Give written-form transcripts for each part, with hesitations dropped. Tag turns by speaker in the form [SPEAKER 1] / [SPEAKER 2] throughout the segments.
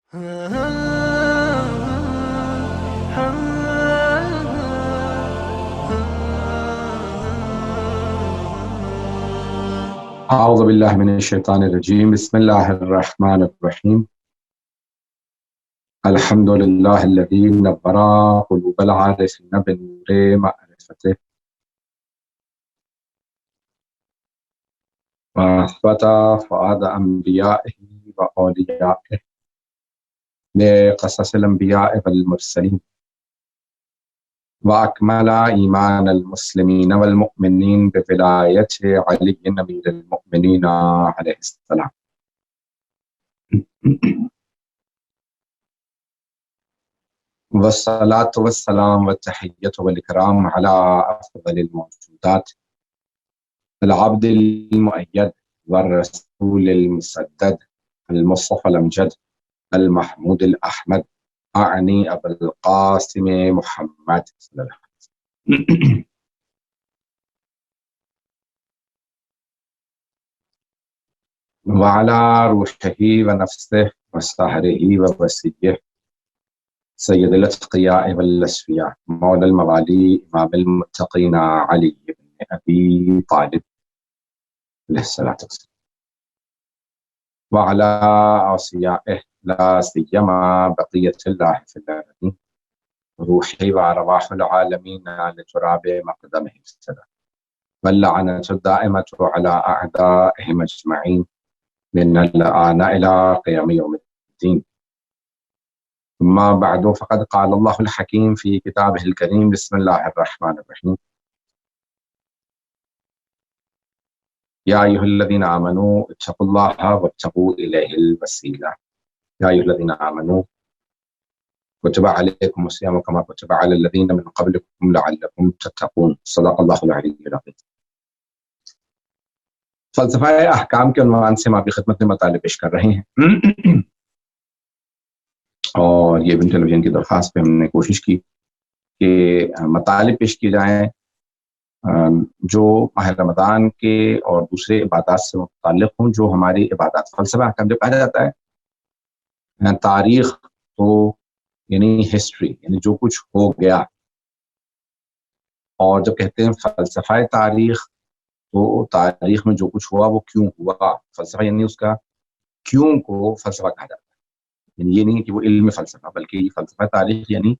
[SPEAKER 1] أعوذ بالله من الشيطان الرجيم. بسم الله الرحمن الرحيم. الحمد لله الذي نور قلوب العارفين بنور معرفته وأثبت فؤاد أنبيائه وأوليائه بقصص الأنبياء والمرسلين وأكمل إيمان المسلمين والمؤمنين بولاية علي أمير المؤمنين عليه السلام. والصلاة والسلام والتحية والإكرام على أفضل الموجودات العبد المؤيد والرسول المسدد المصطفى الأمجد المحمود الأحمد أعني أبا القاسم محمد صلى الله عليه وسلم. وعلى روحه ونفسه وسهره ووسيه سيد الأتقياء والأشفياء مولى الموالي إمام المتقين علي بن أبي طالب عليه الصلاة والسلام وعلى أوصيائه لا سيما بقية الله في الأرضين روحي وأرواح العالمين لتراب مقدمه السلام واللعنة الدائمة على أعدائهم أجمعين من الآن إلى قيام يوم الدين. أما بعد فقد قال الله الحكيم في كتابه الكريم بسم الله الرحمن الرحيم يا أيها الذين آمنوا اتقوا الله وابتغوا إليه الوسيلة. يا أيها الذين آمنوا كتب عليكم الصيام كما كتب على الذين من قبلكم لعلكم تتقون. صدق اللہ العلی العظیم. فلسفہ احکام کے عنوان سے ہم آپ کی خدمت میں مطالب پیش کر رہے ہیں اور یہ ون ٹیلی ویژن کی درخواست پہ ہم نے کوشش کی کہ مطالب پیش کیے جائیں جو ماہ رمضان کے اور دوسرے عبادات سے متعلق ہوں، جو ہماری عبادات فلسفہ احکام جو کہا جاتا ہے تاریخ تو یعنی ہسٹری، یعنی جو کچھ ہو گیا، اور جب کہتے ہیں فلسفہ تاریخ تو تاریخ میں جو کچھ ہوا وہ کیوں ہوا. فلسفہ یعنی اس کا کیوں کو فلسفہ کہا جاتا ہے، یعنی یہ نہیں کہ وہ علم فلسفہ، بلکہ یہ فلسفہ تاریخ یعنی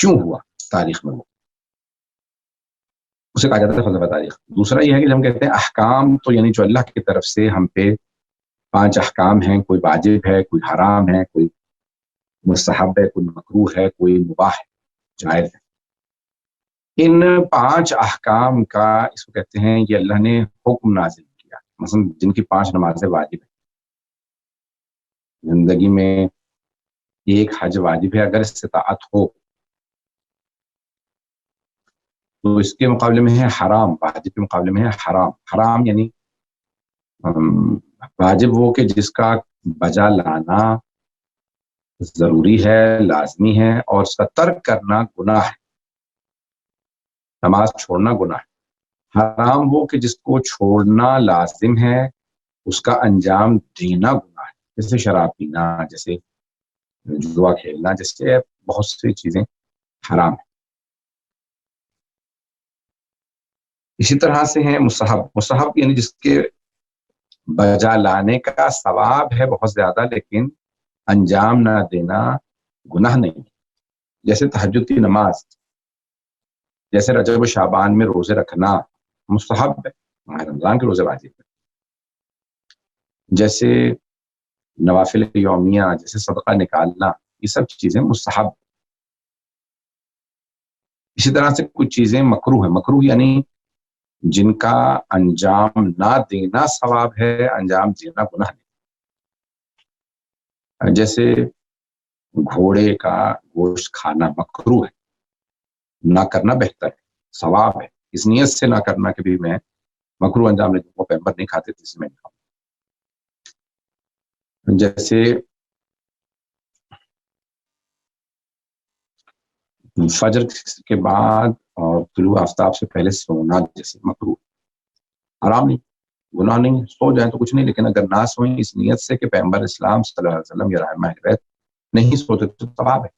[SPEAKER 1] کیوں ہوا تاریخ میں، وہ اسے کہا جاتا ہے فلسفہ تاریخ. دوسرا یہ ہے کہ جب ہم کہتے ہیں احکام تو یعنی جو اللہ کی طرف سے ہم پہ 5 احکام ہیں، کوئی واجب ہے، کوئی حرام ہے، کوئی مستحب ہے، کوئی مکروہ ہے، کوئی مباح ہے، جائز ہے. ان 5 احکام کا اس کو کہتے ہیں یہ اللہ نے حکم نازل کیا. مثلا جن کی 5 نمازیں واجب ہیں، زندگی میں ایک حج واجب ہے اگر استطاعت ہو، تو اس کے مقابلے میں ہے حرام، واجب کے مقابلے میں ہے حرام. حرام یعنی واجب وہ کہ جس کا بجا لانا ضروری ہے، لازمی ہے، اور اس کا ترک کرنا گناہ ہے، نماز چھوڑنا گناہ ہے. حرام وہ کہ جس کو چھوڑنا لازم ہے، اس کا انجام دینا گناہ ہے، جیسے شراب پینا، جیسے جوا کھیلنا، جیسے بہت سی چیزیں حرام ہیں. اسی طرح سے ہیں مستحب. مستحب یعنی جس کے بجا لانے کا ثواب ہے بہت زیادہ، لیکن انجام نہ دینا گناہ نہیں. جیسے تہجد کی نماز، جیسے رجب و شعبان میں روزے رکھنا مستحب ہے، ماہ رمضان کے روزے واجب ہے. جیسے نوافل یومیہ، جیسے صدقہ نکالنا، یہ سب چیزیں مستحب. اسی طرح سے کچھ چیزیں مکروہ ہیں. مکروہ یعنی جن کا انجام نہ دینا ثواب ہے، انجام دینا گناہ نہیں. جیسے گھوڑے کا گوشت کھانا مکروہ ہے، نہ کرنا بہتر ہے، ثواب ہے. اس نیت سے نہ کرنا کہ بھی میں مکروہ انجام لیکن وہ پیغمبر نہیں کھاتے تھے، اس میں نہیں کھاؤں. جیسے فجر کے بعد اور طلوع آفتاب سے پہلے سونا، جیسے مکروہ، حرام نہیں. گناہ نہیں، سو جائیں تو کچھ نہیں، لیکن اگر نہ سوئیں اس نیت سے کہ پیغمبر اسلام صلی اللہ علیہ وسلم یا رحمہ اہل بیت نہیں سوتے تو ثواب ہے.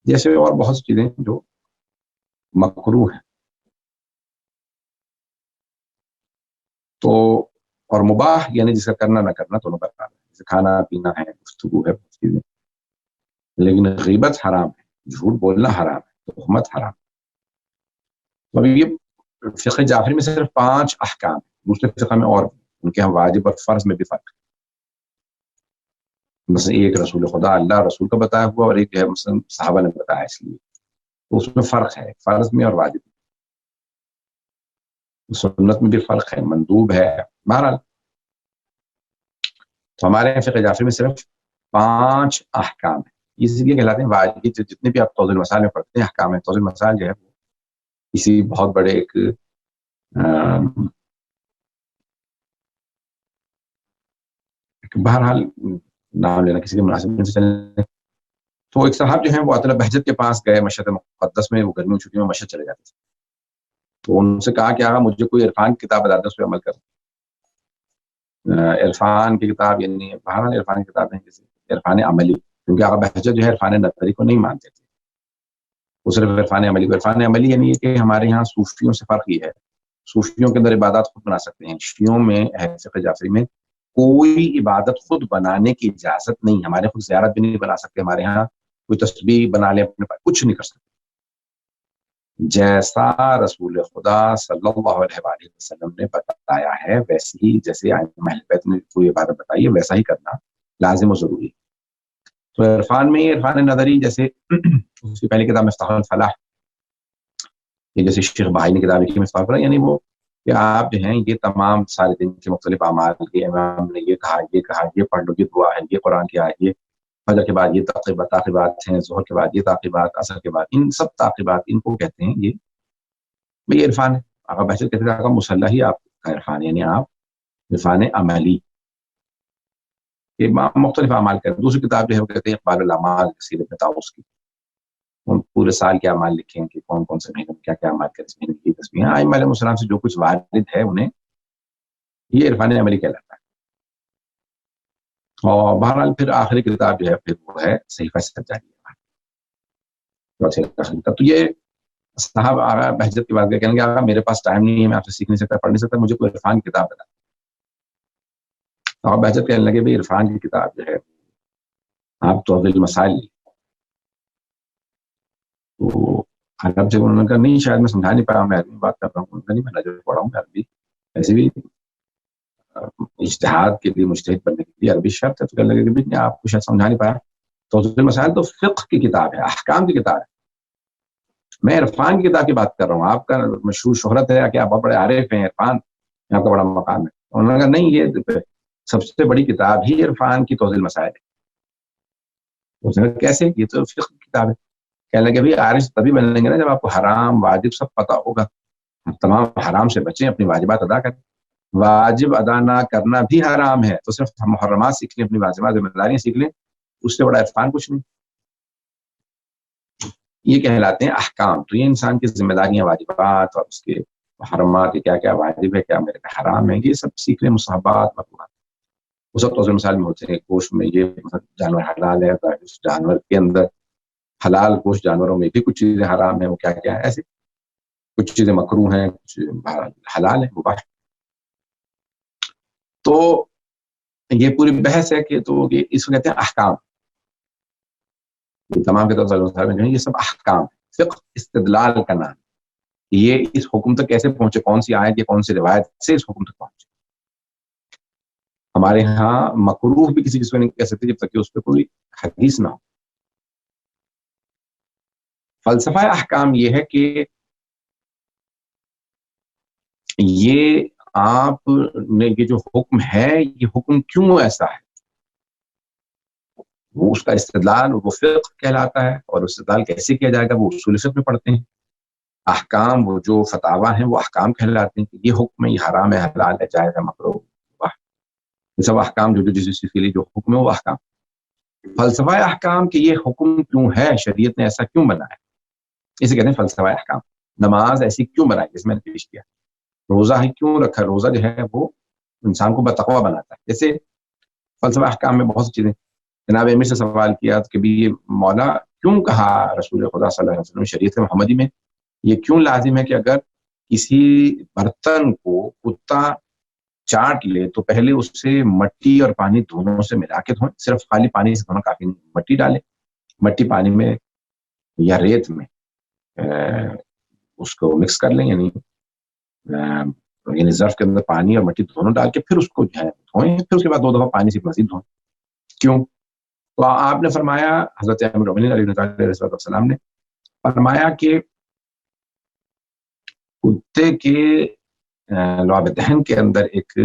[SPEAKER 1] جیسے اور بہت سی چیزیں جو مکروہ ہیں. تو اور مباح یعنی جس کا کرنا نہ کرنا دونوں برابر ہے، جیسے کھانا پینا ہے، گفتگو ہے، بہت چیزیں. لیکن غیبت حرام ہے، جھوٹ بولنا حرام ہے، تہمت حرام ہے. تو ابھی یہ فقہ جعفری میں صرف 5 احکام ہیں، دوسرے فقہ میں اور ان کے ہم واجب اور فرض میں بھی فرق ہے. مثلا ایک رسول خدا اللہ رسول کا بتایا ہوا اور ایک جو ہے مثلا صحابہ نے بتایا، اس لیے تو اس میں فرق ہے، فرض میں اور واجب میں. سنت میں بھی فرق ہے، مندوب ہے. بہرحال تو ہمارے یہاں فقہ جعفری میں صرف 5 احکام ہیں، اس لیے کہلاتے ہیں واجب. جتنے بھی آپ توضیح المسائل میں پڑھتے ہیں احکام ہیں، توضیح المسائل جو ہے کسی بہت بڑے ایک بہرحال نام لینا کسی کے مناسب نہیں سے چلے. تو ایک صاحب جو ہیں وہ عطل بہجت کے پاس گئے مشہد مقدس میں، وہ گرمیوں چھٹیوں میں مشہد چلے جاتے تھے. تو ان سے کہا کہ آقا مجھے کوئی عرفان کی کتاب بتا دیں، اس پہ عمل کریں. عرفان کی کتاب یعنی بہرحال عرفان کی کتاب ہے جیسے عرفان عملی، کیونکہ آقا بہجت جو ہے عرفان نظری کو نہیں مانتے تھے، وہ صرف عرفان عملی کو. عرفان عملی یعنی یہ کہ ہمارے یہاں صوفیوں سے فرق یہ ہے، صوفیوں کے اندر عبادات خود بنا سکتے ہیں. شیعوں میں اہل فقہ جعفری میں کوئی عبادت خود بنانے کی اجازت نہیں. ہمارے خود زیارت بھی نہیں بنا سکتے، ہمارے یہاں کوئی تسبیح بنا لے اپنے پاس، کچھ نہیں کر سکتے. جیسا رسول خدا صلی اللہ علیہ وآلہ وسلم نے بتایا ہے ویسے ہی، جیسے ائمہ اہل بیت نے کوئی عبادت بتائی ہے ویسا ہی کرنا لازم و ضروری. تو عرفان میں عرفان نظری جیسے اس کی پہلی کتاب مفتاح الفلاح، جیسے شیخ بہائی نے کتاب لکھی مفتاح الفلاح، یعنی وہ کہ آپ جو ہیں یہ تمام سارے دن کے مختلف اعمال کے امام نے یہ کہا یہ پڑھ لو، یہ دعا ہے، یہ قرآن کی آیت، یہ فجر کے بعد یہ تعقیبات ہیں، ظہر کے بعد یہ تعقیبات، عصر کے بعد ان سب تعقیبات، ان کو کہتے ہیں یہ عرفان ہے. آقا بہجت کہتے ہیں آقا مصلی ہی آپ کا عرفان، یعنی آپ عرفان عملی یہ مختلف اعمال کریں. دوسری کتاب جو ہے وہ کہتے ہیں اقبال الاعمال سیرت طاؤس کی، پورے سال کے اعمال لکھے ہیں کہ کون کون سے مہینے میں کیا کیا اعمال کریں. اس مہینے کی تسبیح ائمہ علیہ السلام سے جو کچھ وارد ہے انہیں یہ عرفان عملی کہلاتا ہے. اور بہرحال پھر آخری کتاب جو ہے پھر وہ ہے صحیفہ سجادیہ. تو یہ صاحب آگا بہجت کی بات کہیں گے آگا میرے پاس ٹائم نہیں ہے، میں آپ سے سیکھ نہیں سکتا، پڑھ نہیں سکتا، مجھے کوئی عرفان کی کتاب بتا. تو بہجت کہنے لگے بھائی عرفان کی کتاب جو ہے آپ توضیح المسائل. تو عرب سے انہوں نے کہا نہیں شاید میں سمجھا نہیں پایا، میں عربی بات کر رہا ہوں. نہیں میں نظر پڑھا ہوں عربی، ایسے بھی اجتہاد کے لیے مجتہد بننے کے لیے عربی شرط ہے. تو کہنے لگے کہ آپ کو شاید سمجھا نہیں پایا، توضیح المسائل تو فقہ کی کتاب ہے، احکام کی کتاب ہے، میں عرفان کی کتاب کی بات کر رہا ہوں. آپ کا مشہور شہرت ہے کہ آپ بہت بڑے عارف ہیں، عرفان آپ کا بڑا مقام ہے. انہوں نے کہا نہیں یہ سب سے بڑی کتاب ہی عرفان کی توضیح المسائل ہے. اس نے کہا کیسے؟ یہ تو فقہ کی کتاب ہے. کہنے لگے بھائی عارف تبھی بنیں گے نا جب آپ کو حرام واجب سب پتہ ہوگا، تمام حرام سے بچیں، اپنی واجبات ادا کریں. واجب ادا نہ کرنا بھی حرام ہے، تو صرف محرمات سیکھ لیں، اپنی واجبات ذمہ داریاں سیکھ لیں، اس سے بڑا عرفان کچھ نہیں. یہ کہلاتے ہیں احکام. تو یہ انسان کی ذمہ داریاں، واجبات اور اس کے محرمات، کیا کیا واجب ہے، کیا میرے پہ حرام ہے، یہ سب سیکھ لیں. مصحبات مطلوبات وہ سب توضیح المسائل میں ہوتے ہیں. گوشت میں یہ جانور حلال ہے، اس جانور کے اندر حلال گوشت جانوروں میں بھی کچھ چیزیں حرام ہیں، وہ کیا کیا ہے، ایسے کچھ چیزیں مکروہ ہیں، کچھ حلال ہیں، مباح. تو یہ پوری بحث ہے کہ تو اس کو کہتے ہیں احکام. یہ تمام کے طور یہ سب احکام. فقہ استدلال کا نام. یہ اس حکم تک کیسے پہنچے، کون سی آیت یا کون سی روایت سے اس حکم تک پہنچے. ہمارے ہاں مکروہ بھی کسی کو نہیں کہہ سکتے جب تک کہ اس پہ کوئی حدیث نہ ہو. فلسفہ احکام یہ ہے کہ یہ آپ نے یہ جو حکم ہے یہ حکم کیوں ایسا ہے، وہ اس کا استدلال وہ فقہ کہلاتا ہے. اور استدلال کیسے کیا جائے گا وہ اصول فقہ میں پڑھتے ہیں. احکام وہ جو فتاوا ہیں وہ احکام کہلاتے ہیں کہ یہ حکم ہے، یہ حرام ہے، حلال ہے، جائز ہے، مکروہ. یہ سب احکام جو جس کے لیے جو حکم ہے وہ احکام. فلسفہ احکام کہ یہ حکم کیوں ہے، شریعت نے ایسا کیوں بنایا، اسے کہتے ہیں فلسفہ احکام. نماز ایسی کیوں بنائی جس میں نے پیش کیا، روزہ ہی کیوں رکھا ہے؟ روزہ جو ہے وہ انسان کو بتقویٰ بناتا ہے. جیسے فلسفہ احکام میں بہت سی چیزیں. جناب امیر سے سوال کیا کہ بھی یہ مولا کیوں کہا رسول خدا صلی اللہ علیہ وسلم شریعت محمدی میں یہ کیوں لازم ہے کہ اگر کسی برتن کو کتا چاٹ لے تو پہلے اس سے مٹی اور پانی دونوں سے ملا کے دھوئیں؟ صرف خالی پانی سے دھونا کافی نہیں. مٹی ڈالیں، مٹی پانی میں یا ریت میں اس کو مکس کر لیں، یعنی ظرف کے اندر پانی اور مٹی دونوں ڈال کے پھر اس کو جو ہے دھوئیں، پھر اس کے بعد 2 دفعہ پانی سے مزید دھوئیں. کیوں؟ تو آپ نے فرمایا، حضرت امیر المومنین علیہ السلام نے فرمایا کہ کتے کے لعاب دہن کے اندر ایک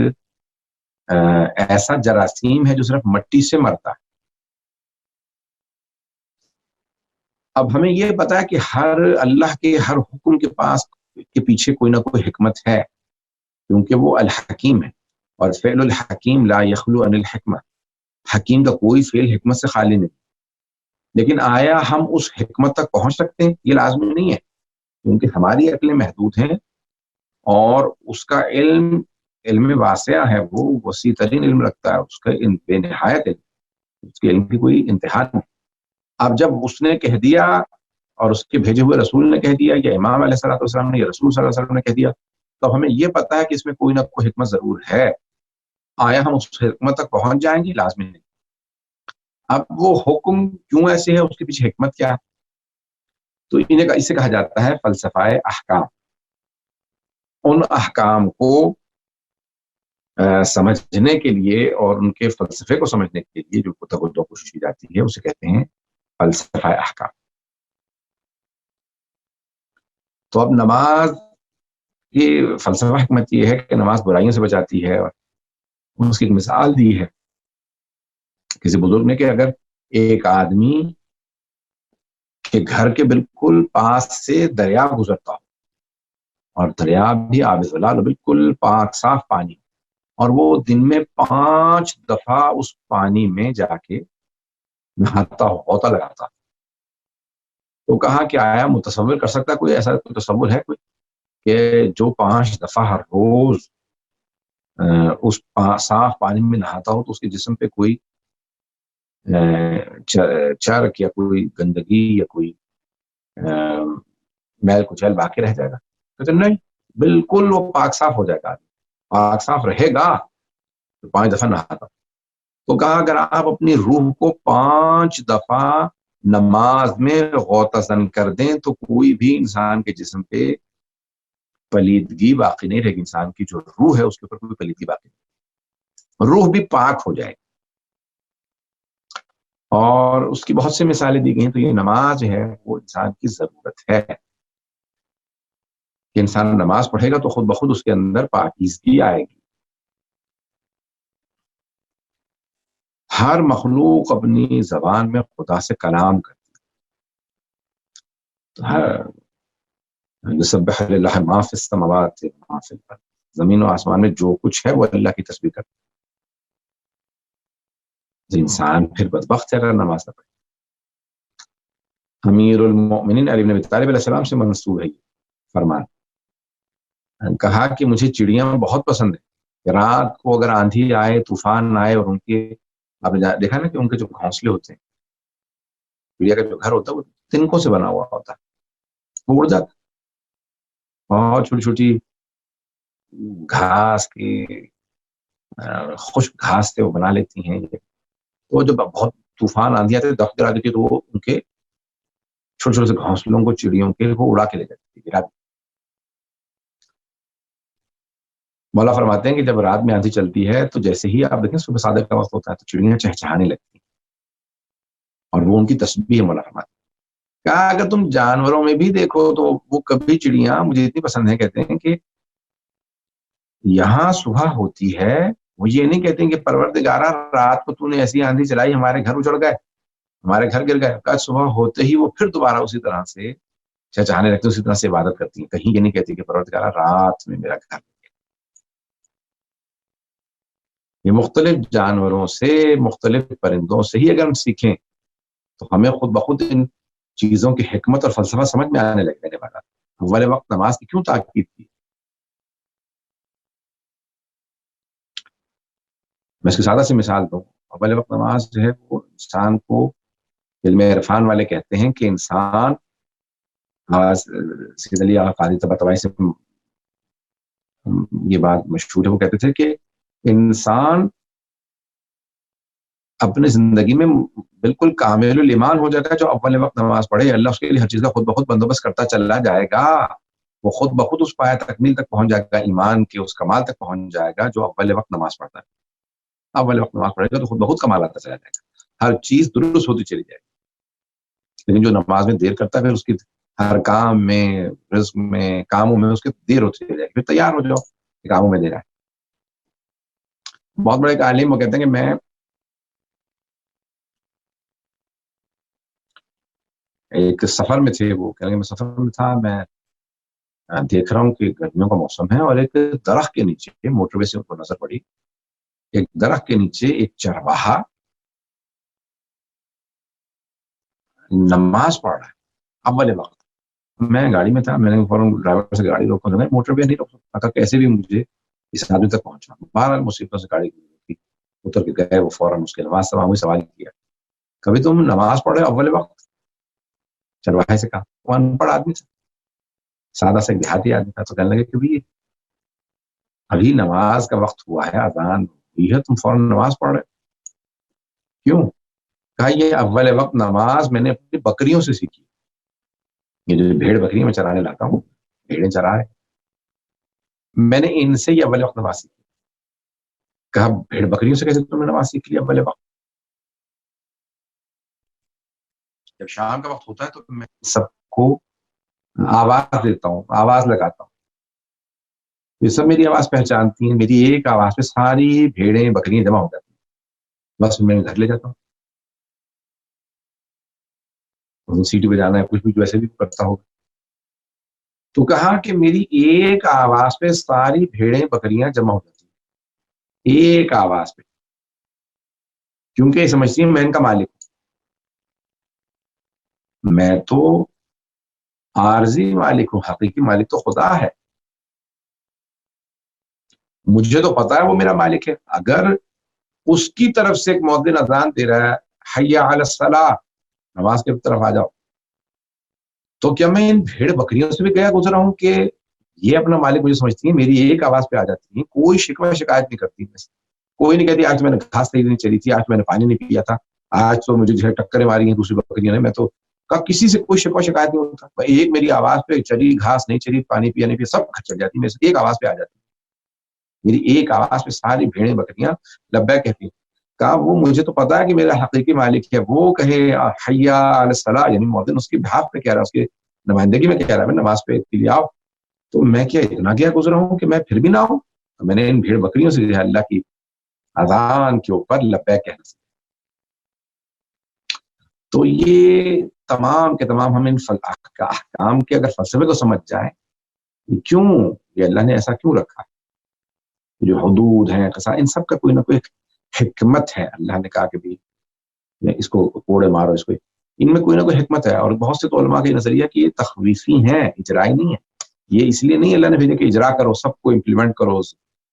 [SPEAKER 1] ایسا جراثیم ہے جو صرف مٹی سے مرتا ہے. اب ہمیں یہ پتا ہے کہ اللہ کے ہر حکم کے پاس کے پیچھے کوئی نہ کوئی حکمت ہے، کیونکہ وہ الحکیم ہے، اور فعل الحکیم لا یخلو عن الحکمہ. حکیم کا کوئی فعل حکمت سے خالی نہیں. لیکن آیا ہم اس حکمت تک پہنچ سکتے ہیں؟ یہ لازمی نہیں ہے، کیونکہ ہماری عقلیں محدود ہیں اور اس کا علم واسعہ ہے، وہ وسیع ترین علم رکھتا ہے، اس کا بے نہایت علم، اس کے علم کی کوئی انتہا نہیں. اب جب اس نے کہہ دیا اور اس کے بھیجے ہوئے رسول نے کہہ دیا یا امام علیہ السلام نے یا رسول صلی اللہ علیہ وسلم نے کہہ دیا، تو ہمیں یہ پتا ہے کہ اس میں کوئی نہ کوئی حکمت ضرور ہے. آیا ہم اس حکمت تک پہنچ جائیں گے؟ لازمی نہیں. اب وہ حکم کیوں ایسے ہے، اس کے پیچھے حکمت کیا ہے؟ تو اسے کہا جاتا ہے فلسفہ احکام. ان احکام کو سمجھنے کے لیے اور ان کے فلسفے کو سمجھنے کے لیے جو توجہ کوشش کی جاتی ہے اسے کہتے ہیں فلسفہ احکام. تو اب نماز کی فلسفہ حکمت یہ ہے کہ نماز برائیوں سے بچاتی ہے، اور اس کی ایک مثال دی ہے کسی بزرگ نے کہ اگر ایک آدمی کے گھر کے بالکل پاس سے دریا گزرتا ہو اور دریا بھی آب زلال بالکل پاک صاف پانی، اور وہ دن میں 5 دفعہ اس پانی میں جا کے نہاتا ہو، غوطہ لگاتا، تو کہا کہ آیا متصور کر سکتا کوئی ایسا کوئی تصور ہے کوئی کہ جو 5 دفعہ ہر روز اس صاف پانی میں نہاتا ہو تو اس کے جسم پہ کوئی چرک یا کوئی گندگی یا کوئی میل کچیل باقی رہ جائے گا؟ کہتے نہیں، بالکل وہ پاک صاف ہو جائے گا، پاک صاف رہے گا تو 5 دفعہ نہاتا. تو کہا اگر آپ اپنی روح کو 5 دفعہ نماز میں غوطہ زن کر دیں تو کوئی بھی انسان کے جسم پہ پلیدگی باقی نہیں رہے گی. انسان کی جو روح ہے اس کے اوپر کوئی پلیدگی باقی نہیں، روح بھی پاک ہو جائے گی. اور اس کی بہت سی مثالیں دی گئی ہیں. تو یہ نماز ہے وہ انسان کی ضرورت ہے کہ انسان نماز پڑھے گا تو خود بخود اس کے اندر پاکیزگی آئے گی. ہر مخلوق اپنی زبان میں خدا سے کلام کرتی ہے. یسبح للہ ما فی السماوات ما فی الارض، زمین و آسمان میں جو کچھ ہے وہ اللہ کی تسبیح کرتا ہے. انسان پھر بدبخت ہے اگر نماز نہ پڑھے. امیر المؤمنین علی بن ابی طالب علیہ السلام سے منسوب ہے یہ فرمان. کہا کہ مجھے چڑیاں بہت پسند ہے کہ رات کو اگر آندھی آئے طوفان آئے اور ان کے آپ نے دیکھا نا کہ ان کے جو گھونسلے ہوتے ہیں، چڑیا کا جو گھر ہوتا ہے وہ تنکوں سے بنا ہوا ہوتا ہے، وہ اڑ جاتا ہے، اور چھوٹی چھوٹی گھاس کی خشک گھاس سے وہ بنا لیتی ہیں. تو جب بہت طوفان آندھی آتے دفتر گرا دیتی تو وہ ان کے چھوٹے چھوٹے سے گھونسلوں کو چڑیوں کے وہ اڑا کے لے جاتی ہے، گرا. مولا فرماتے ہیں کہ جب رات میں آندھی چلتی ہے تو جیسے ہی آپ دیکھیں صبح صادق کا وقت ہوتا ہے تو چڑیاں چہچہانے لگتی ہیں، اور وہ ان کی تسبیح ہے. مولا فرماتے ہیں کہا اگر تم جانوروں میں بھی دیکھو تو وہ کبھی چڑیاں مجھے اتنی پسند ہے، کہتے ہیں کہ یہاں صبح ہوتی ہے، وہ یہ نہیں کہتے ہیں کہ پروردگارہ رات کو تو نے ایسی آندھی چلائی ہمارے گھر اجڑ گئے، ہمارے گھر گر گئے. کہا صبح ہوتے ہی وہ پھر دوبارہ اسی طرح سے چہچہانے لگتے، اسی طرح سے عبادت کرتی ہیں. کہیں یہ نہیں کہتی کہ پروردگارہ رات میں میرا گھر. یہ مختلف جانوروں سے مختلف پرندوں سے ہی اگر ہم سیکھیں تو ہمیں خود بخود ان چیزوں کی حکمت اور فلسفہ سمجھ میں آنے لگنے والا. اول وقت نماز کی کیوں تاکید کی؟ میں اس کی سادہ سی مثال دوں. اول وقت نماز جو ہے وہ انسان کو، علم عرفان والے کہتے ہیں کہ انسان، سید علی آغا قادری طباطبائی سے یہ بات مشہور ہے، وہ کہتے تھے کہ انسان اپنی زندگی میں بالکل کامل الایمان ہو جائے گا جو اول وقت نماز پڑھے. اللہ اس کے لیے ہر چیز کا خود بخود بندوبست کرتا چلا جائے گا. وہ خود بخود اس پایہ تکمیل تک پہنچ جائے گا، ایمان کے اس کمال تک پہنچ جائے گا جو اول وقت نماز پڑھتا ہے. اول وقت نماز پڑھے گا تو خود بخود کمال آتا چلا جائے گا، ہر چیز درست ہوتی چلی جائے گی. لیکن جو نماز میں دیر کرتا ہے پھر اس کی ہر کام میں، رزق میں، کاموں میں اس کی دیر ہوتی چلی جائے گی. پھر تیار ہو جاؤ کہ کاموں میں دیر ہے. بہت بڑے ایک عالم وہ کہتے ہیں کہ میں ایک سفر میں تھے، وہ کہہ رہے ہیں میں سفر میں تھا، میں دیکھ رہا ہوں کہ گرمیوں کا موسم ہے اور ایک درخت کے نیچے، موٹر وے سے ان کو نظر پڑی، ایک درخت کے نیچے ایک چرواہا نماز پڑھ رہا ہے اول وقت. میں گاڑی میں تھا، میں نے فوراً ڈرائیور سے گاڑی روکا، موٹر وے نہیں روک سکتا، کیسے بھی مجھے اس آدمی تک پہنچا. بہرحال مصیبتوں سے گاڑی اتر کے گئے. وہ فوراً اس کے نماز سوال کیا، کبھی تم نماز پڑھے اول وقت؟ چرواہے سے کہا. وہ ان پڑھ آدمی تھا، سادہ سے دیہاتی آدمی تھا. تو کہنے لگے کہ ابھی نماز کا وقت ہوا ہے، اذان ہوئی ہے، تم فوراً نماز پڑھ رہے؟ کیوں؟ کہا یہ اول وقت نماز میں نے اپنی بکریوں سے سیکھی. یہ جو بھیڑ بکریاں میں چرانے لاتا ہوں، بھیڑیں چرا رہے، میں نے ان سے یہ اول وقت نماز سیکھی. کہا بھیڑ بکریوں سے کیسے تم نے نماز سیکھ لی اول وقت؟ جب شام کا وقت ہوتا ہے تو میں سب کو آواز دیتا ہوں، آواز لگاتا ہوں، یہ سب میری آواز پہچانتی ہیں. میری ایک آواز پہ ساری بھیڑیں بکریاں جمع ہو جاتی ہیں. بس میں گھر لے جاتا ہوں، سیٹی پہ جانا ہے، کچھ بھی ویسے بھی کرتا ہوگا. تو کہا کہ میری ایک آواز پہ ساری بھیڑیں بکریاں جمع ہو جاتی ہیں، ایک آواز پہ، کیونکہ یہ سمجھتی ہیں میں ان کا مالک ہوں. میں تو عارضی مالک ہوں، حقیقی مالک تو خدا ہے. مجھے تو پتا ہے وہ میرا مالک ہے. اگر اس کی طرف سے ایک مؤذن اذان دے رہا ہے، حی علی الصلاۃ، نماز کی طرف آ جاؤ، تو کیا میں ان بھیڑ بکریوں سے بھی گیا گزرا ہوں کہ یہ اپنا مالک مجھے سمجھتی ہیں، میری ایک آواز پہ آ جاتی ہیں، کوئی شکوہ شکایت نہیں کرتی، کوئی نہیں کہتی آج میں نے گھاس نہیں چلی تھی، آج میں نے پانی نہیں پیا تھا، آج تو مجھے جو ہے ٹکریں ماری ہیں دوسری بکریوں نے، میں تو کسی سے کوئی شکوہ شکایت نہیں ہوتا. ایک میری آواز پہ چلی، گھاس نہیں چلی، پانی پیا نہیں پیا، سب چل جاتی، میرے سے ایک آواز پہ آ جاتی. میری ایک آواز پہ ساری بھیڑیں بکریاں لبیک کہتی ہیں. کہا وہ مجھے تو پتا ہے کہ میرا حقیقی مالک ہے، وہ کہے حی علی الصلاۃ، یعنی مؤذن اس کی بھاپ پہ کہہ رہا ہے، اس کی نمائندگی میں کہہ رہا ہے میں نماز پہ کے لیے آؤ، تو میں کیا اتنا گیا گزرا ہوں کہ میں پھر بھی نہ ہوں؟ میں نے ان بھیڑ بکریوں سے اللہ کی اذان کے اوپر لبیک کہنا سکتا. تو یہ تمام کے تمام ہم ان احکام کے اگر فلسفے کو سمجھ جائیں، کیوں یہ اللہ نے ایسا کیوں رکھا، جو حدود ہیں، ان سب کا کوئی نہ کوئی حکمت ہے. اللہ نے کہا کہ بھی اس کو کوڑے مارو، اس کو، ان میں کوئی نہ کوئی حکمت ہے. اور بہت سے تو علماء کا نظریہ کہ یہ تخویفی ہیں، اجرائی نہیں ہے. یہ اس لیے نہیں اللہ نے بھیجا کہ اجرا کرو، سب کو امپلیمنٹ کرو،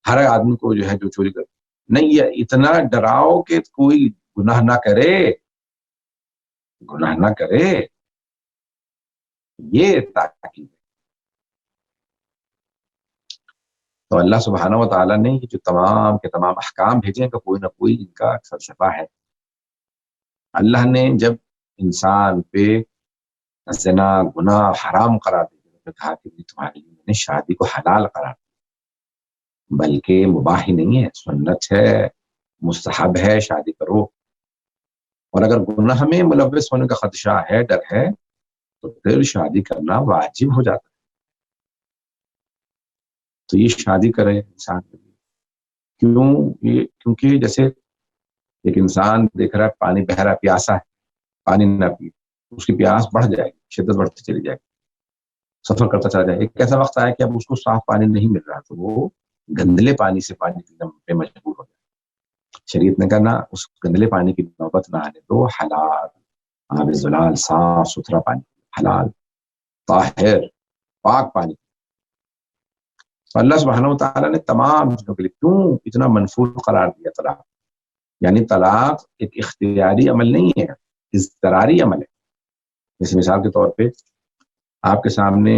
[SPEAKER 1] ہر آدمی کو جو ہے جو چوری کرو، نہیں، یہ اتنا ڈراؤ کہ کوئی گناہ نہ کرے، گناہ نہ کرے، یہ تاکید. تو اللہ سبحانہ و تعالیٰ نے جو تمام کے تمام احکام بھیجے ہیں کہ کوئی نہ کوئی ان کا فلسفہ ہے. اللہ نے جب انسان پہ زنا، گناہ حرام قرار دیا، کہا کہ تمہارے لیے میں نے شادی کو حلال قرار دیا، بلکہ مباح ہی نہیں ہے، سنت ہے، مستحب ہے، شادی کرو. اور اگر گناہ میں ملوث ہونے کا خدشہ ہے، ڈر ہے، تو پھر شادی کرنا واجب ہو جاتا ہے. تو یہ شادی کرے انسان کے لیے کیونکہ جیسے ایک انسان دیکھ رہا ہے پانی بہ رہا ہے، پیاسا ہے، پانی نہ پی، اس کی پیاس بڑھ جائے گی، شدت بڑھتی چلی جائے گی، سفر کرتا چلا جائے. ایک ایسا وقت آیا کہ اب اس کو صاف پانی نہیں مل رہا، تو وہ گندلے پانی سے پانی پینے پہ مجبور ہو جائے. شریعت نے کہا نہ، اس گندلے پانی کی نوبت نہ آنے دو، حلال آب زلال، صاف ستھرا پانی، حلال طاہر پاک پانی. تو اللہ سبحانہ و تعالیٰ نے تمام چیزوں کے لیے کیوں اتنا منفور قرار دیا طلاق. یعنی طلاق ایک اختیاری عمل نہیں ہے، اضطراری عمل ہے. جیسے مثال کے طور پہ آپ کے سامنے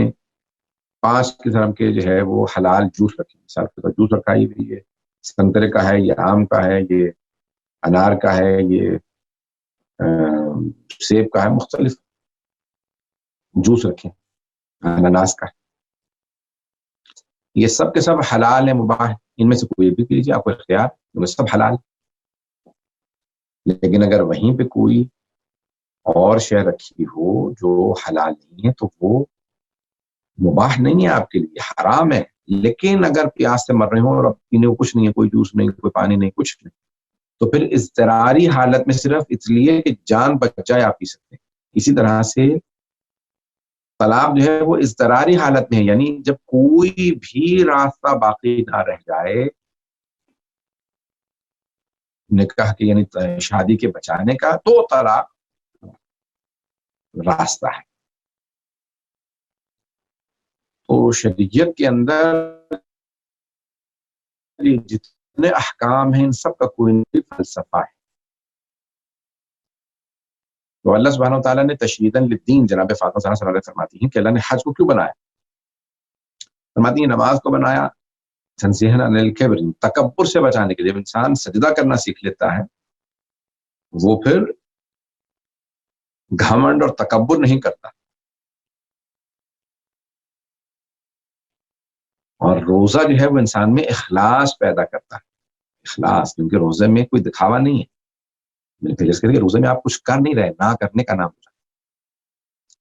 [SPEAKER 1] 5 قسم کے جو ہے وہ حلال جوس رکھے، مثال کے طور جوس رکھا ہوئی ہے، سنترے کا ہے، یہ آم کا ہے، یہ انار کا ہے، یہ سیب کا ہے، مختلف جوس رکھے، اناناس کا ہے. یہ سب کے سب حلال ہے، مباح ہے. ان میں سے کوئی بھی لیجیے، آپ کو اختیار، وہ سب حلال. لیکن اگر وہیں پہ کوئی اور شے رکھی ہو جو حلال نہیں ہے تو وہ مباح نہیں ہے آپ کے لیے، حرام ہے. لیکن اگر پیاس سے مر رہے ہوں اور اب پینے کو کچھ نہیں ہے، کوئی جوس نہیں، کوئی پانی نہیں، کچھ نہیں، تو پھر اضطراری حالت میں صرف اس لیے کہ جان بچ جائے آپ پی سکتے ہیں. اسی طرح سے طلاق جو ہے وہ اضطراری حالت میں ہے، یعنی جب کوئی بھی راستہ باقی نہ رہ جائے نکاح کے، یعنی شادی کے بچانے کا، تو طلاق راستہ ہے. تو شریعت کے اندر جتنے احکام ہیں ان سب کا کوئی نہ کوئی فلسفہ ہے. تو اللہ سبحانہ و تعالیٰ نے تشریداً للدین، جناب فاطمہ صلی اللہ علیہ وسلم فرماتی ہیں کہ اللہ نے حج کو کیوں بنایا؟ فرماتی ہیں نماز کو بنایا تنزیہاً عن الکبر، تکبر سے بچانے کے لیے. جب انسان سجدہ کرنا سیکھ لیتا ہے وہ پھر گھمنڈ اور تکبر نہیں کرتا. اور روزہ جو ہے وہ انسان میں اخلاص پیدا کرتا ہے. اخلاص، کیونکہ روزے میں کوئی دکھاوا نہیں ہے. میں نے پہلے کہ روزے میں آپ کچھ کر نہیں رہے، نہ کرنے کا نام روزہ.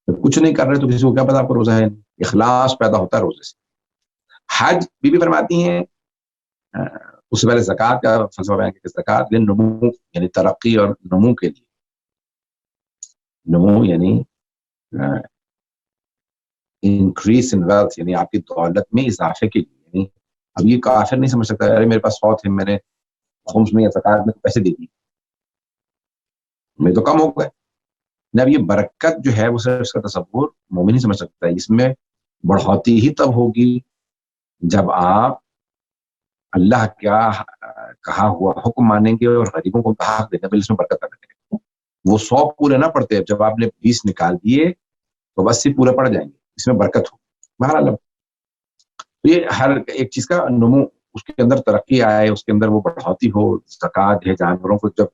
[SPEAKER 1] جب کچھ نہیں کر رہے تو کسی کو کیا پتا آپ کو روزہ ہے؟ اخلاص پیدا ہوتا ہے روزے سے. حج بی فرماتی ہیں، اس سے پہلے زکوٰۃ کا فلسفہ بیان کہ زکوٰۃ للنمو، یعنی ترقی اور نمو کے لیے. نمو یعنی انکریز ان ویلتھ، یعنی آپ کی دولت میں اضافے کے لیے. یعنی اب یہ کافر نہیں سمجھ سکتا ارے میرے پاس 100 تھے، میں نے خمس میں یا زکوٰۃ میں پیسے دے دی، میں تو کم ہو گئے. اب یہ برکت جو ہے وہ صرف اس کا تصور مومن نہیں سمجھ سکتا ہے. اس میں بڑھوتی ہی تب ہوگی جب آپ اللہ کیا کہا ہوا حکم مانیں گے اور غریبوں کو حق دیں گے، اس میں برکت پیدا کرے گا. وہ 100 پورے نہ پڑتے، جب آپ نے 20 نکال دیے تو 80 پورے پڑ جائیں گے، اس میں برکت ہو. بہرحال یہ ہر ایک چیز کا نمو، اس کے اندر ترقی آئے، اس کے اندر وہ بڑھوتی ہو. زکوٰۃ ہے، جانوروں کو جب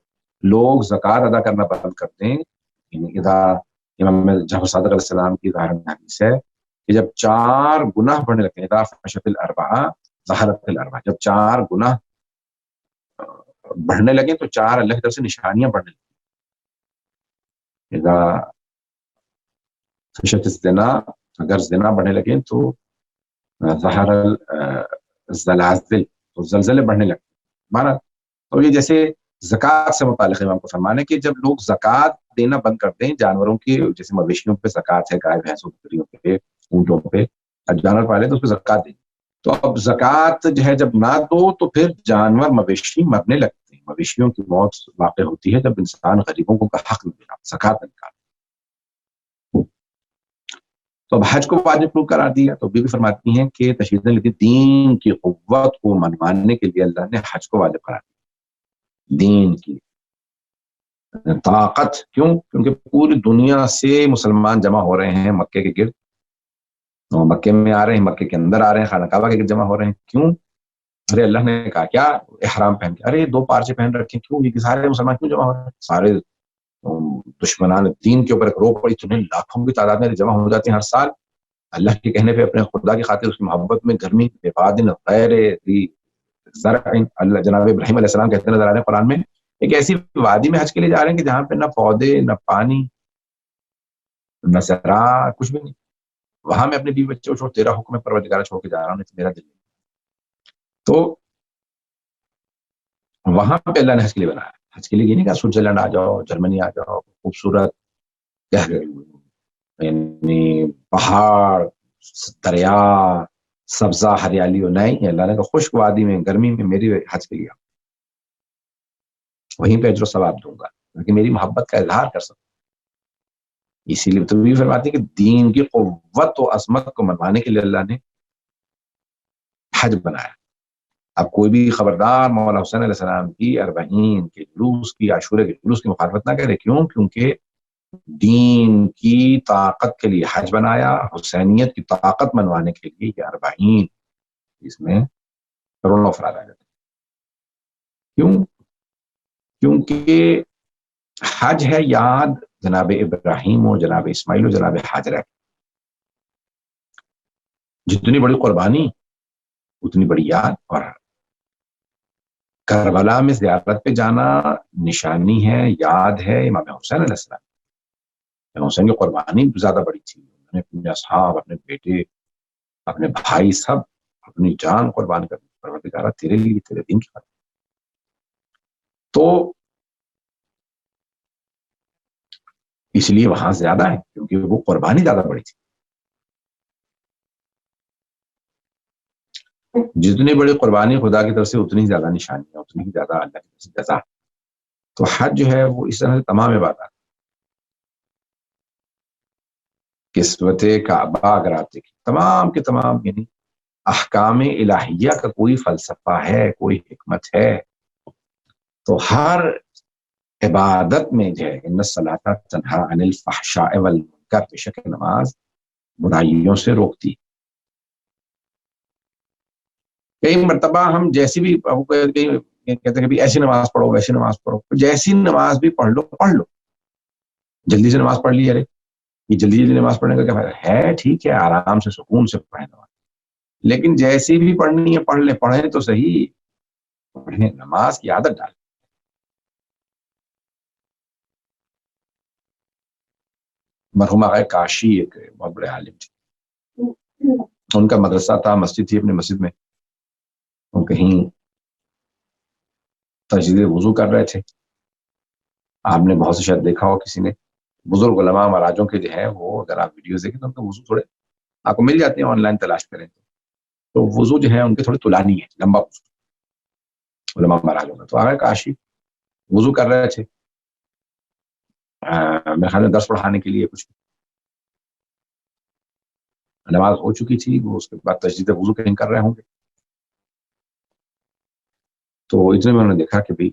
[SPEAKER 1] لوگ زکوٰۃ ادا کرنا بند کر دیں، امام جعفر صادق علیہ السلام کی حدیث ہے کہ جب 4 گناہ بڑھنے لگتے ہیں، اذا فشت الاربعہ ظہرت الاربعہ، جب 4 گناہ بڑھنے لگے تو 4 اللہ کی طرف سے نشانیاں بڑھنے لگیں. اذا فشت الزنا، اگر زنا بڑھنے لگے تو ظہر الزلازل، تو زلزلے بڑھنے لگتے. مانا تو یہ جیسے زکوٰۃ سے متعلق امام کو فرمانا ہے کہ جب لوگ زکوٰۃ دینا بند کرتے ہیں، جانوروں کی جیسے مویشیوں پہ زکوٰۃ ہے، گائے بھینسوں بکریوں پہ، اونٹوں پہ، اب جانور پالے تو اس پہ زکوٰۃ دیں. تو اب زکوٰۃ جو ہے جب نہ دو تو پھر جانور مویشی مرنے لگتے ہیں. مویشیوں کی موت واقع ہوتی ہے جب انسان غریبوں کو حق نہیں دیتا، زکوٰۃ نہیں نکالتا. تو اب حج کو واجب قرار دیا. تو بی بی فرماتی ہیں کہ تشریح لیکن دین کی قوت کو منوانے کے لیے اللہ نے حج کو واجب قرار دیا. دین کی طاقت، کیوں؟ کیونکہ پوری دنیا سے مسلمان جمع ہو رہے ہیں مکے کے گرد، مکے میں آ رہے ہیں، مکے کے اندر آ رہے ہیں، خانہ کعبہ کے گرد جمع ہو رہے ہیں. کیوں؟ ارے اللہ نے کہا کیا احرام پہن کے، ارے 2 پارچے پہن رکھے، کیوں؟ یہ سارے مسلمان کیوں جمع ہو رہے ہیں؟ سارے دشمنان دین کے اوپر ایک رو پڑی، تمہیں لاکھوں کی تعداد میں جمع ہو جاتے ہیں ہر سال اللہ کے کہنے پہ، اپنے خدا کی خاطر، اس کی محبت میں گرمی بادن غیر زرع. اللہ جناب ابراہیم علیہ السلام کہتے نظر آ رہے ہیں قرآن میں، ایک ایسی وادی میں حج کے لیے جا رہے ہیں کہ جہاں پہ نہ پودے، نہ پانی، نہ زرع، کچھ بھی نہیں. وہاں میں اپنے بیوی بچے کو چھوڑ، تیرا حکم ہے پروردگار چھوڑ کے جا رہا ہوں، نہیں تو میرا دل نہیں. تو وہاں پہ اللہ نے حج کے لیے بنایا. حج کے لیے یہ نہیں کہا سوئٹزرلینڈ آ جاؤ، جرمنی آ جاؤ، خوبصورت یعنی پہاڑ، دریا، سبزہ، ہریالی ہو، نہیں. اللہ نے کہا خشک وادی میں گرمی میں میری حج کے لیے وہیں پہ اجر و ثواب دوں گا تاکہ میری محبت کا اظہار کر سکوں. اسی لیے تو یہ فرماتے ہیں کہ دین کی قوت و عظمت کو منوانے کے لیے اللہ نے حج بنایا. اب کوئی بھی خبردار مولا حسین علیہ السلام کی اربعین کے جلوس کی، عاشورے کے جلوس کی مخالفت نہ کرے. کیوں؟ کیونکہ دین کی طاقت کے لیے حج بنایا، حسینیت کی طاقت منوانے کے لیے یہ اربعین، اس میں کروڑوں افراد آ جاتے. کیوں؟ کیونکہ حج ہے یاد جناب ابراہیم اور جناب اسماعیل اور جناب حاجرہ. جتنی بڑی قربانی اتنی بڑی یاد. اور کربلا میں زیارت پہ جانا نشانی ہے، یاد ہے امام حسین علیہ السلام. امام حسین کی قربانی زیادہ بڑی تھی. انہوں نے اپنے اصحاب، اپنے بیٹے، اپنے بھائی، سب اپنی جان قربان کر دی. پروردگارہ تیرے لیے، تیرے دین کی خاطر. تو اس لیے وہاں زیادہ ہے کیونکہ وہ قربانی زیادہ بڑی تھی. جتنی بڑی قربانی خدا کی طرف سے اتنی ہی زیادہ نشانی ہے، اتنی ہی زیادہ اللہ کی طرف سے جزا. تو حج جو ہے وہ اس طرح سے تمام عبادات، کسوت کعبہ اگر آپ دیکھیں، تمام کے تمام یعنی احکام الہیہ کا کوئی فلسفہ ہے، کوئی حکمت ہے، تو ہر عبادت میں جو ہے ان الصلاۃ تنہی عن الفحشاء والمنکر، بے شک نماز برائیوں سے روکتی. کئی مرتبہ ہم جیسی بھی کہتے ہیں کہ ایسی نماز پڑھو، ویسی نماز پڑھو. جیسی نماز بھی پڑھ لو. جلدی سے نماز پڑھ لی، ارے یہ جلدی نماز پڑھنے کا کیا فائدہ ہے؟ ٹھیک ہے، آرام سے سکون سے پڑھیں نماز، لیکن جیسی بھی پڑھنی ہے پڑھیں تو صحیح. پڑھیں، نماز کی عادت ڈالیں. مرحوم آقا کاشی ایک بہت بڑے عالم تھے. ان کا مدرسہ تھا، مسجد تھی اپنی مسجد میں. وہ کہیں تجدید وضو کر رہے تھے. آپ نے بہت سے شاید دیکھا ہو کسی نے، بزرگ علماء مہاراجوں کے جو ہے وہ اگر آپ ویڈیوز دیکھیں تو ان کا وضو تھوڑے آپ کو مل جاتے ہیں، آن لائن تلاش کریں تو وضو جو ہے ان کے تھوڑے طولانی ہے، لمبا وضو علماء مہاراجوں کا. تو آقا کاشی وضو کر رہے تھے، میرے خیال میں درس پڑھانے کے لیے کچھ. نماز ہو چکی تھی، وہ اس کے بعد تجدید وضو کہیں کر رہے ہوں گے. تو اتنے میں انہوں نے دیکھا کہ بھائی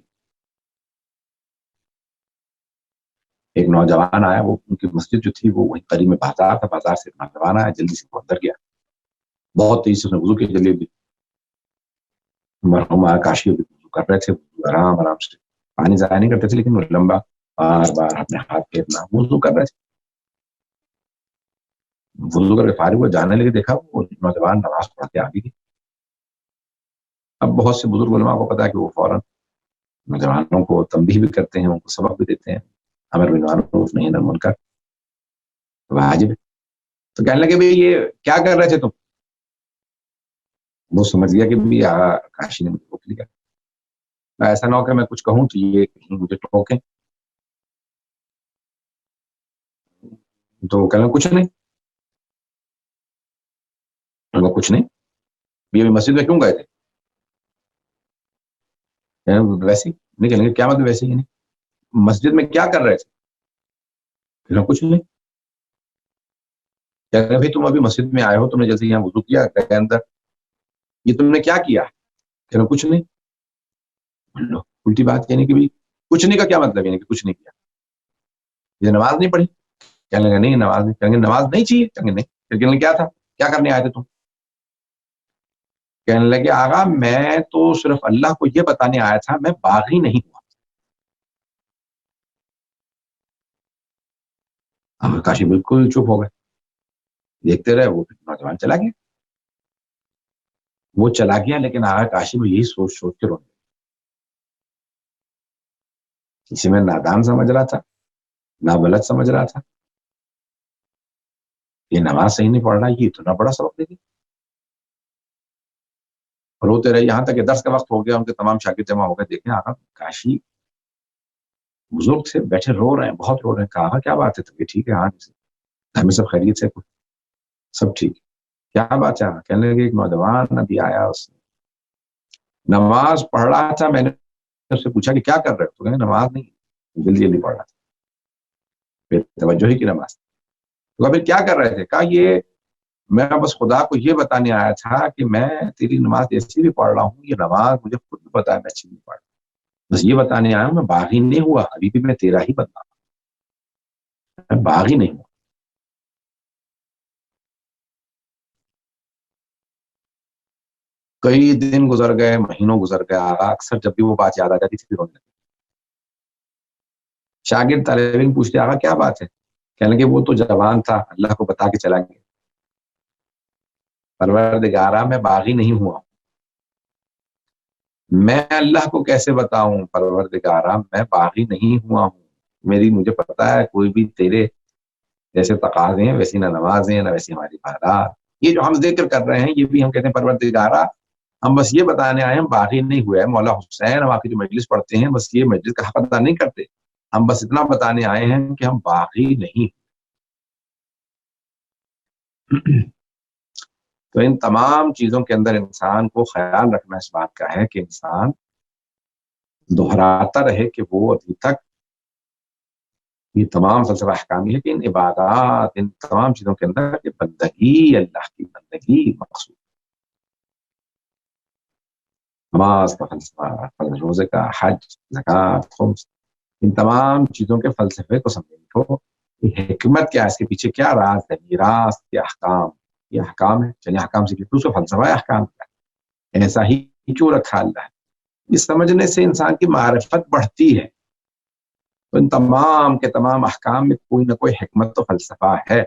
[SPEAKER 1] ایک نوجوان آیا. وہ ان کی مسجد جو تھی وہ وہیں قریب میں بازار تھا، بازار سے نوجوان آیا، جلدی سے وہ اندر گیا، بہت تیزی سے اس نے وضو کی جلدی. مرحوم کاشی وضو کر رہے تھے، آرام آرام سے، پانی ضائع نہیں کرتے تھے، لیکن وہ لمبا بار بار اپنے ہاتھ پھیرنا وضو کر رہے تھے. وضو کر کے فارغ ہوا، جانے لگے، دیکھا وہ نوجوان نماز پڑھ کے آ گئی. اب بہت سے بزرگ علماء کو پتا ہے کہ وہ فوراً نوجوانوں کو تنبیہ بھی کرتے ہیں، ان کو سبق بھی دیتے ہیں، امر بالمعروف نہی عن المنکر واجب ہے. تو کہنے لگے بھائی یہ کیا کر رہے تھے تم؟ وہ سمجھ گیا کہ بھی کاشی نے مجھے روک لیا، ایسا نہ ہو کہ میں کچھ کہوں تو یہ کہیں مجھے ٹوکیں. تو کہنے کچھ نہیں، کچھ نہیں. یہ مسجد میں کیوں گئے تھے؟ ویسے نہیں. کہنے لگے کیا مطلب ویسے ہی نہیں، مسجد میں کیا کر رہے تھے؟ کہنا کچھ نہیں. کہہ رہے بھائی تم ابھی مسجد میں آئے ہو، تم نے جیسے یہاں وضو کیا کہ اندر، یہ تم نے کیا کیا؟ کہنا کچھ نہیں. الٹی بات یعنی کہ کچھ نہیں کا کیا مطلب؟ یعنی کہ کچھ نہیں کیا، یہ نماز نہیں پڑھی؟ کہنے لگا نہیں نماز نہیں. کہیں گے نماز نہیں چاہیے؟ کہیں گے نہیں. پھر کہنے کیا تھا، کیا کرنے آئے تھے تم؟ کہنے لگے آقا میں تو صرف اللہ کو یہ بتانے آیا تھا میں باغی نہیں ہوا. آقا کاشی بالکل چپ ہو گئے، دیکھتے رہے. وہ نوجوان چلا گیا. وہ چلا گیا، لیکن آقا کاشی میں یہی سوچ سوچ کے رونے. کسی میں نادان سمجھ رہا تھا، نابلد سمجھ رہا تھا، یہ نماز صحیح نہیں پڑھ رہا، یہ اتنا بڑا سبق دے دیا. روتے رہے یہاں تک کہ درس کا وقت ہو گیا. ان کے تمام شاگرد جمع ہو گئے. دیکھیں آقا کاشی بزرگ سے بیٹھے رو رہے ہیں، بہت رو رہے ہیں. کہا کیا بات ہے؟ تو ٹھیک ہے، ہاں گھر میں سب خیریت سے؟ سب ٹھیک. کیا بات ہے؟ کہنے لگے ایک نوجوان ابھی آیا، اس نے نماز پڑھ رہا تھا، میں نے اس سے پوچھا کہ کیا کر رہے ہو؟ تو کہنے نماز نہیں، جلدی جلدی پڑھ رہا تھا، پھر توجہ ہی کی نماز. تو پھر کیا کر رہے تھے؟ کہا یہ میں بس خدا کو یہ بتانے آیا تھا کہ میں تیری نماز ایسی بھی پڑھ رہا ہوں، یہ نماز مجھے خود بھی پتا ہے میں اچھی نہیں پڑھ رہا، بس یہ بتانے آیا ہوں میں باغی نہیں ہوا، ابھی بھی میں تیرا ہی بندہ ہوں، میں باغی نہیں ہوں۔ کئی دن گزر گئے، مہینوں گزر گئے، اکثر جب بھی وہ بات یاد آ جاتی تھی رونے لگتی۔ شاگرد طالب علم پوچھتے آقا کیا بات ہے؟ کہنے لگے وہ تو جوان تھا، اللہ کو بتا کے چلا گیا، پروردگارا میں باغی نہیں ہوا، میں اللہ کو کیسے بتاؤں پروردگارا میں باغی نہیں ہوا ہوں، مجھے پتا ہے کوئی بھی تیرے جیسے تقاضے ہیں ویسی نہ نمازیں نہ ویسی ہماری عبادات، یہ جو ہم ذکر کر رہے ہیں یہ بھی ہم کہتے ہیں پروردگارا ہم بس یہ بتانے آئے ہم باغی نہیں ہوئے، مولا حسین ہم آپ کی جو مجلس پڑھتے ہیں بس یہ مجلس کا حق ادا نہیں کرتے، ہم بس اتنا بتانے آئے ہیں کہ ہم باغی نہیں۔ تو ان تمام چیزوں کے اندر انسان کو خیال رکھنا اس بات کا ہے کہ انسان دہراتا رہے کہ وہ ابھی تک یہ تمام فلسفہ احکامی ہے کہ ان عبادات ان تمام چیزوں کے اندر کہ بندگی اللہ کی بندگی مقصود، نماز کا فلسفہ، روزے کا، حج، زکوٰۃ، خمس، ان تمام چیزوں کے فلسفے کو سمجھنے کو حکمت کیا ہے، اس کے پیچھے کیا راز ہے، میراث کے احکام، یہ احکام ہے، چلیے احکام سے اس کو فلسفہ ہے احکام کا ایسا ہی کیوں رکھا اللہ ہے، یہ سمجھنے سے انسان کی معرفت بڑھتی ہے، تو ان تمام کے تمام احکام میں کوئی نہ کوئی حکمت تو فلسفہ ہے۔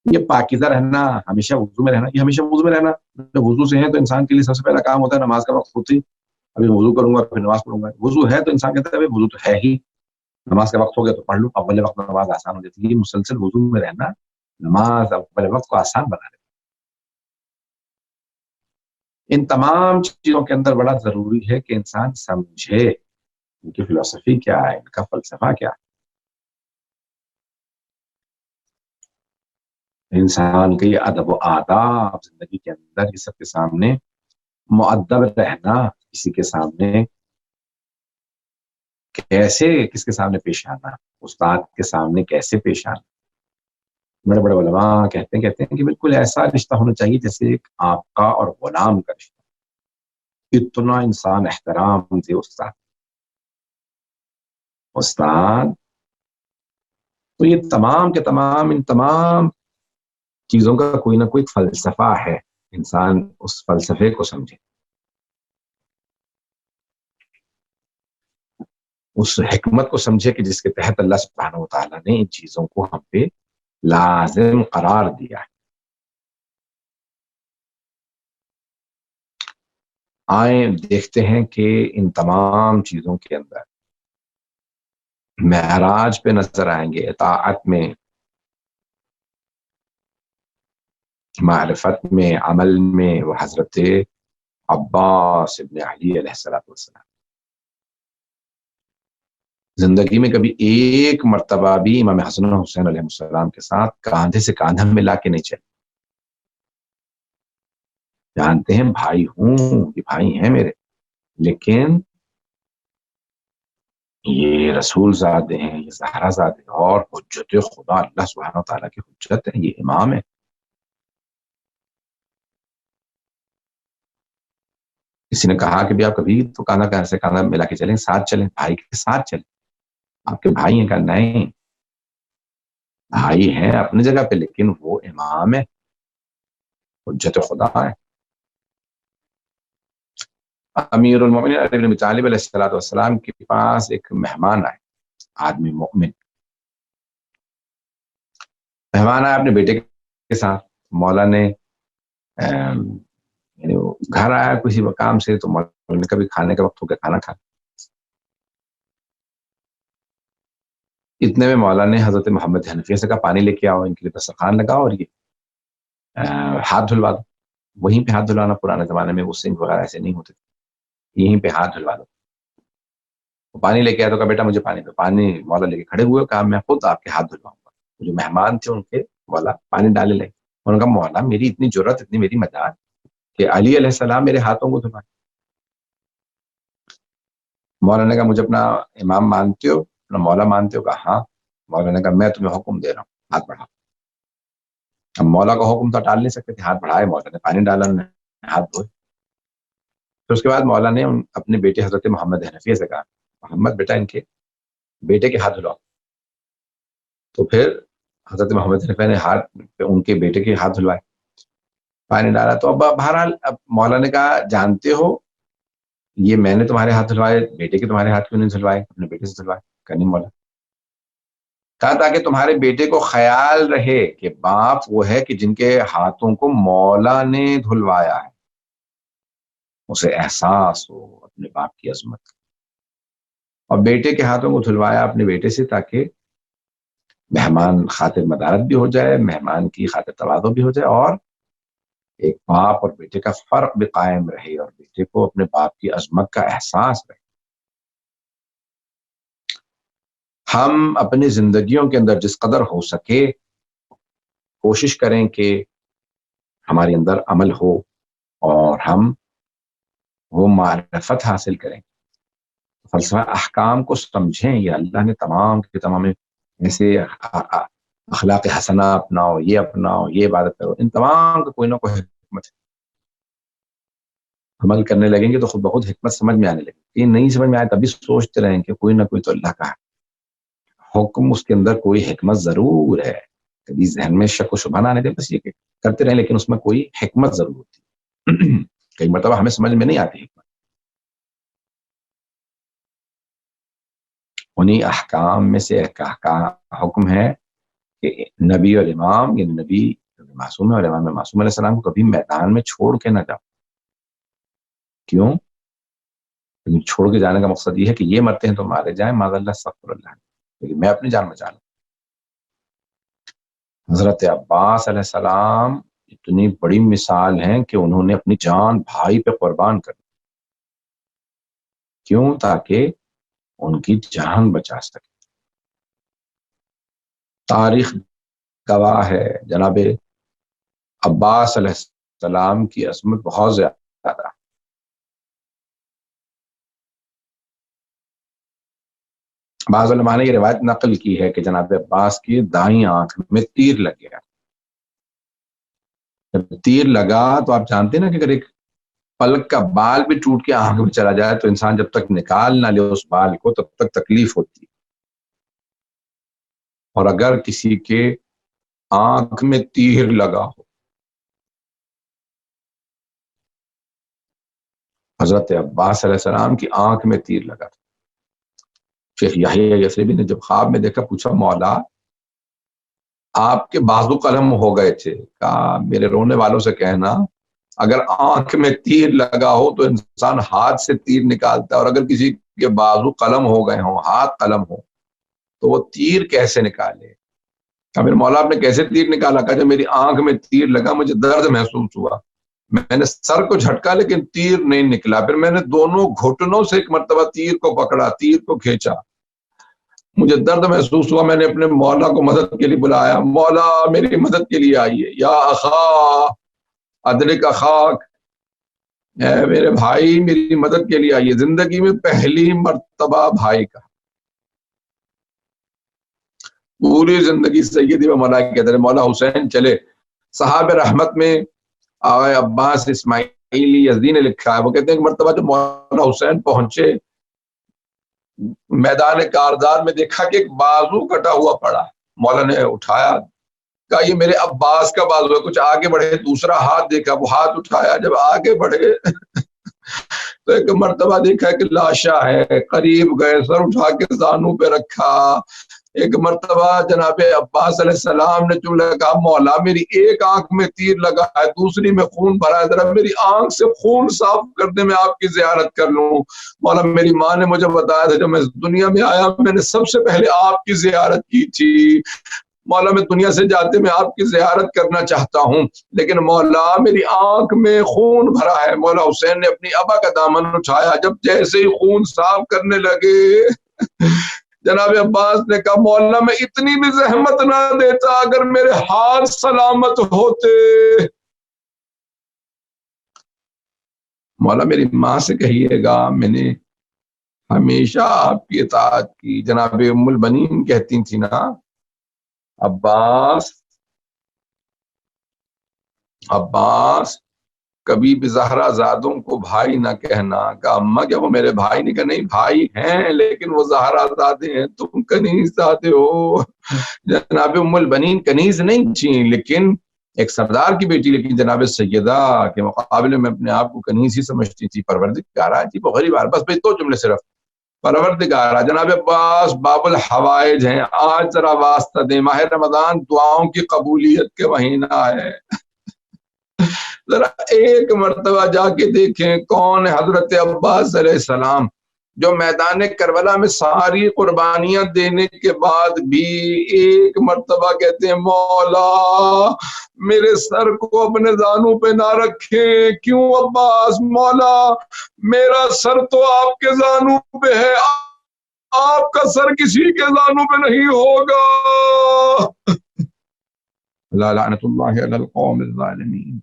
[SPEAKER 1] یہ پاکیزہ رہنا، ہمیشہ وضو میں رہنا، یہ ہمیشہ وضو میں رہنا، جب وضو سے ہے تو انسان کے لیے سب سے پہلا کام ہوتا ہے نماز کا وقت ہوتی، ابھی وضو کروں گا پھر نماز پڑھوں گا، وضو ہے تو انسان کہتا ہے وضو تو ہے ہی، نماز کا وقت ہو گیا تو پڑھ لوں، اول وقت نماز آسان ہو جاتی ہے، یہ مسلسل وضو میں رہنا نماز اول وقت کو آسان بنا دیتا ہے۔ ان تمام چیزوں کے اندر بڑا ضروری ہے کہ انسان سمجھے ان کی فلسفی کیا ہے، ان کا فلسفہ کیا ہے، انسان کے یہ ادب و آداب زندگی کے اندر یہ سب کے سامنے مؤدب رہنا، کسی کے سامنے کیسے کس کے سامنے پیش آنا، استاد کے سامنے کیسے پیش آنا، بڑے بڑے علماء کہتے ہیں کہ بالکل ایسا رشتہ ہونا چاہیے جیسے ایک آقا اور غلام کا رشتہ، اتنا انسان احترام دے استاد، تو یہ تمام کے تمام ان تمام چیزوں کا کوئی نہ کوئی فلسفہ ہے، انسان اس فلسفے کو سمجھے، اس حکمت کو سمجھے کہ جس کے تحت اللہ سبحانہ و تعالیٰ نے ان چیزوں کو ہم پہ لازم قرار دیا ہے۔ آئیں دیکھتے ہیں کہ ان تمام چیزوں کے اندر معراج پہ نظر آئیں گے، اطاعت میں، معرفت میں، عمل میں، وہ حضرت عباس ابن علی علیہ السلام زندگی میں کبھی ایک مرتبہ بھی امام حسن و حسین علیہ السلام کے ساتھ کاندھے سے کاندھا ملا کے نہیں چلے، جانتے ہیں بھائی ہوں، یہ بھائی ہیں میرے، لیکن یہ رسول زادے ہیں، یہ زہرا زادے ہیں، اور حجت خدا اللہ سبحانہ تعالیٰ کی حجت ہے، یہ امام ہے۔ کسی نے کہا کہ بھی آپ کبھی تو کاندھا سے کاندھا ملا کے چلیں، ساتھ چلیں، بھائی کے ساتھ چلیں، آپ کے بھائی ہیں؟ کہا نہیں، بھائی ہیں اپنی جگہ پہ لیکن وہ امام ہے، حجت خدا ہے۔ امیر المومنین علی بن ابی طالب علیہ السلام کے پاس ایک مہمان آئے، آدمی مومن مہمان آیا اپنے بیٹے کے ساتھ، مولا نے یعنی گھر آیا کسی کام سے تو مولا نے کبھی کھانے کا وقت ہو گیا، کھانا کھا، اتنے میں مولا نے حضرت محمد حنفیہ سے کہا پانی لے کے آؤ، ان کے لیے دسترخوان لگاؤ اور یہ ہاتھ دھلوا دو، وہیں پہ ہاتھ دھلوانا، پرانے زمانے میں وہ سنک وغیرہ ایسے نہیں ہوتے تھے، یہیں پہ ہاتھ دھلوا دو، پانی لے کے آیا تو کہا بیٹا مجھے پانی مولا لے کے کھڑے ہوئے، کہا میں خود آپ کے ہاتھ دھلواؤں گا، جو مہمان تھے ان کے مولا پانی ڈالے لے، انہوں نے کہا مولا میری اتنی جرت، اتنی میری مجال کہ علی علیہ السلام میرے ہاتھوں کو دھلائے، مولا نے کہا مجھے اپنا امام مانتے ہو، اپنا مولا مانتے ہو؟ کہا ہاں، مولا نے کہا میں تمہیں حکم دے رہا ہوں، ہاتھ بڑھاؤ، اب مولا کا حکم تو ٹال نہیں سکتے تھے، ہاتھ بڑھائے مولا نے، پانی ڈالا، انہوں نے ہاتھ دھوئے. پھر اس کے بعد مولا نے اپنے بیٹے حضرت محمد حنفیہ سے کہا، محمد بیٹا ان کے بیٹے کے ہاتھ دھلواؤ. تو پھر حضرت محمد حنفیہ نے ان کے بیٹے کے ہاتھ دھلوائے، پانی ڈالا. تو اب بہرحال اب مولا نے کہا جانتے ہو یہ میں نے تمہارے ہاتھ دھلوائے، بیٹے کے تمہارے ہاتھ کیوں نہیں دھلوائے، اپنے بیٹے سے دھلوائے. کہ نہیں مولا. کہا تاکہ تمہارے بیٹے کو خیال رہے کہ باپ وہ ہے کہ جن کے ہاتھوں کو مولا نے دھلوایا ہے، اسے احساس ہو اپنے باپ کی عظمت کا. اور بیٹے کے ہاتھوں کو دھلوایا اپنے بیٹے سے تاکہ مہمان خاطر مدارت بھی ہو جائے، مہمان کی خاطر تواضع بھی ہو جائے، اور ایک باپ اور بیٹے کا فرق بھی قائم رہے اور بیٹے کو اپنے باپ کی عظمت کا احساس رہے. ہم اپنی زندگیوں کے اندر جس قدر ہو سکے کوشش کریں کہ ہمارے اندر عمل ہو اور ہم وہ معرفت حاصل کریں، فلسفہ احکام کو سمجھیں. یہ اللہ نے تمام کے تمام ایسے اخلاق حسنہ اپناؤ، یہ اپناؤ، یہ عبادت کرو، ان تمام کا کوئی نہ کوئی حکمت ہے. عمل کرنے لگیں گے تو خود بخود حکمت سمجھ میں آنے لگے. یہ نہیں سمجھ میں آئے تبھی سوچتے رہیں کہ کوئی نہ کوئی تو اللہ کا حکم، اس کے اندر کوئی حکمت ضرور ہے. کبھی ذہن میں شک و شبہ نہ آنے دیں، بس یہ کہ کرتے رہیں، لیکن اس میں کوئی حکمت ضرور ہوتی. کئی مرتبہ ہمیں سمجھ میں نہیں آتی حکمت. انہی احکام میں سے ایک حکم ہے کہ نبی اور امام، یعنی نبی معصوم ہے اور امام معصوم علیہ السلام کو کبھی میدان میں چھوڑ کے نہ جاؤ. کیوں؟ لیکن چھوڑ کے جانے کا مقصد یہ ہے کہ یہ مرتے ہیں تو مارے جائیں، معاذ اللہ، استغفر اللہ، لیکن میں اپنی جان بچا لوں. حضرت عباس علیہ السلام اتنی بڑی مثال ہیں کہ انہوں نے اپنی جان بھائی پہ قربان کر دی. کیوں؟ تاکہ ان کی جان بچا سکے. تاریخ گواہ ہے جناب عباس علیہ السلام کی عظمت بہت زیادہ. بعض علماء نے یہ روایت نقل کی ہے کہ جناب عباس کی دائیں آنکھ میں تیر لگ گیا. جب تیر لگا تو آپ جانتے ہیں نا کہ اگر ایک پلک کا بال بھی ٹوٹ کے آنکھ میں چلا جائے تو انسان جب تک نکال نہ لے اس بال کو تب تک تکلیف ہوتی ہے. اور اگر کسی کے آنکھ میں تیر لگا ہو، حضرت عباس علیہ السلام کی آنکھ میں تیر لگا تھا. شیخ یحییٰ یثربی نے جب خواب میں دیکھا پوچھا مولا آپ کے بازو قلم ہو گئے تھے. کہا میرے رونے والوں سے کہنا اگر آنکھ میں تیر لگا ہو تو انسان ہاتھ سے تیر نکالتا ہے، اور اگر کسی کے بازو قلم ہو گئے ہوں، ہاتھ قلم ہو، تو وہ تیر کیسے نکالے. کہا میرے مولا آپ نے کیسے تیر نکالا. کہا جب میری آنکھ میں تیر لگا مجھے درد محسوس ہوا، میں نے سر کو جھٹکا لیکن تیر نہیں نکلا. پھر میں نے دونوں گھٹنوں سے ایک مرتبہ تیر کو پکڑا، تیر کو کھینچا، مجھے درد محسوس ہوا. میں نے اپنے مولا کو مدد کے لیے بلایا، مولا میری مدد کے لیے آئیے، یا اخا ادرک اخاک، میرے بھائی میری مدد کے لیے آئیے. زندگی میں پہلی مرتبہ بھائی کا. پوری زندگی سیدی و مولا کہتے ہیں مولا حسین چلے. صحاب رحمت میں آغا عباس اسماعیلی یزدی نے لکھا ہے، وہ کہتے ہیں کہ مرتبہ جب مولا حسین پہنچے میدان کارزار میں دیکھا کہ ایک بازو کٹا ہوا پڑا. مولا نے اٹھایا، کہا یہ میرے عباس کا بازو ہے. کچھ آگے بڑھے، دوسرا ہاتھ دیکھا، وہ ہاتھ اٹھایا. جب آگے بڑھے تو ایک مرتبہ دیکھا کہ لاشا ہے. قریب گئے، سر اٹھا کے زانوں پہ رکھا. ایک مرتبہ جناب عباس علیہ السلام نے جو کہا مولا میری ایک آنکھ میں تیر لگا ہے، دوسری میں خون بھرا ہے، ذرا میری آنکھ سے خون صاف کرنے میں آپ کی زیارت کر لوں. مولا میری ماں نے مجھے بتایا تھا جب میں دنیا میں آیا میں نے سب سے پہلے آپ کی زیارت کی تھی. مولا میں دنیا سے جاتے میں آپ کی زیارت کرنا چاہتا ہوں، لیکن مولا میری آنکھ میں خون بھرا ہے. مولا حسین نے اپنی ابا کا دامن اٹھایا. جب جیسے ہی خون صاف کرنے لگے جناب عباس نے کہا مولا میں اتنی بھی زحمت نہ دیتا اگر میرے ہاتھ سلامت ہوتے. مولا میری ماں سے کہیے گا میں نے ہمیشہ آپ کی اطاعت کی. جناب ام البنین کہتی تھی نا عباس عباس کبھی بھی زہرا زادوں کو بھائی نہ کہنا، کہ اماں کیا وہ میرے بھائی نہیں؟ کہ نہیں بھائی ہیں لیکن وہ زہرا زادے ہیں، تم کنیز زادے ہو۔ جناب ام البنین کنیز نہیں تھی لیکن ایک سردار کی بیٹی، لیکن جناب سیدہ کے مقابلے میں اپنے آپ کو کنیز ہی سمجھتی تھی۔ پروردگارہ جی وہ غریب بس بھائی دو جملے صرف۔ پروردگارہ جناب عباس باب الحوائج ہیں، آج ذرا واسطہ دیں، ماہ رمضان دعاؤں کی قبولیت کے مہینہ ہے، ذرا ایک مرتبہ جا کے دیکھیں کون ہے حضرت عباس علیہ السلام، جو میدان کربلا میں ساری قربانیاں دینے کے بعد بھی ایک مرتبہ کہتے ہیں مولا میرے سر کو اپنے زانوں پہ نہ رکھیں۔ کیوں عباس؟ مولا میرا سر تو آپ کے زانوں پہ ہے، آپ کا سر کسی کے زانوں پہ نہیں ہوگا۔ لا لعنت اللہ علی القوم الظالمین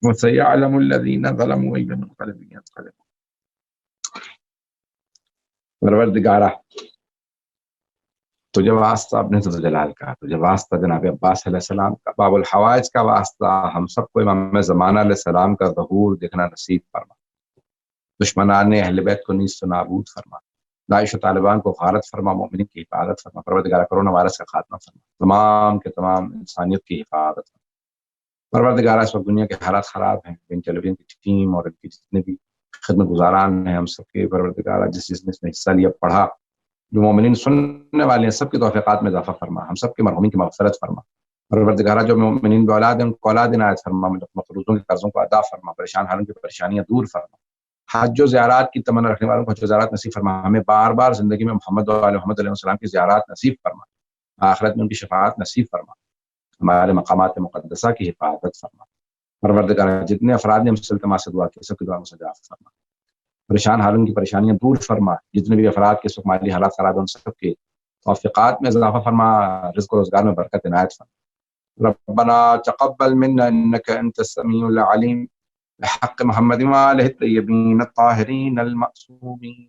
[SPEAKER 1] وسيعلم الذين ظلموا أي منقلب ينقلبون۔ پروردگارہ تجھے واسطہ اپنے ذل جلال کا، تجھے واسطہ جناب عباس علیہ السلام کا، باب الحوائج کا واسطہ ہم سب کو امام زمانہ علیہ السلام کا ظہور دیکھنا نصیب فرما، دشمنان اہل بیت کو نیست و نابود فرما، داعش و طالبان کو غارت فرما، مومنین کی حفاظت فرما، پروردگارہ کرونا وائرس کا خاتمہ فرما، تمام کے تمام انسانیت کی حفاظت فرما۔ پروردگارہ اس وقت دنیا کے حالات خراب ہیں، ان ٹیلی ویژن کی ٹیم اور ان کی جتنے بھی خدمت گزاران ہیں، ہم سب کے پروردگارہ جس نے اس میں حصہ لیا پڑھا، جو مومنین سننے والے ہیں، سب کے توفیقات میں اضافہ فرما، ہم سب کے مرحومین کی مغفرت فرما۔ پروردگارہ جو مومنین بھی اولاد ہیں ان کو اولاد عنایت فرما، مقروضوں کے قرضوں کو ادا فرما، پریشان حالوں کی پریشانیاں دور فرما، حج و زیارات کی تمنا رکھنے والوں کو حج و زیارات نصیب فرما، ہمیں بار بار زندگی میں محمد و آل محمد علیہ السلام کی زیارات نصیب فرما، آخرت میں ان کی شفاعت نصیب فرما، ہمارے مقامات مقدسہ کی حفاظت فرما۔ پروردگارہ جتنے افراد نے ہم سے التماس سے دعا کی سب کی دعا مستجاب فرما، پریشان حالوں کی پریشانیاں دور فرما، جتنے بھی افراد کے سکھ مالی حالات خراب ہیں ان سب کے توفیقات میں اضافہ فرما، رزق و روزگار میں برکت عنایت فرما۔ ربنا تقبل منا انك انت السميع العليم بحق محمد وآله الطيبين الطاهرين المعصومين۔